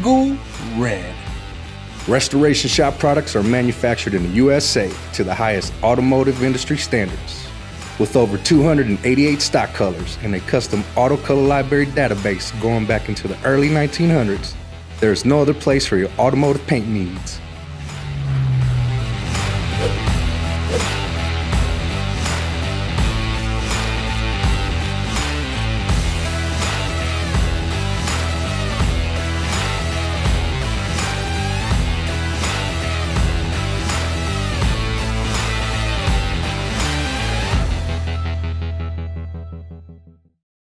Regal Red. Restoration shop products are manufactured in the USA to the highest automotive industry standards. With over 288 stock colors and a custom auto color library database going back into the early 1900s, there is no other place for your automotive paint needs.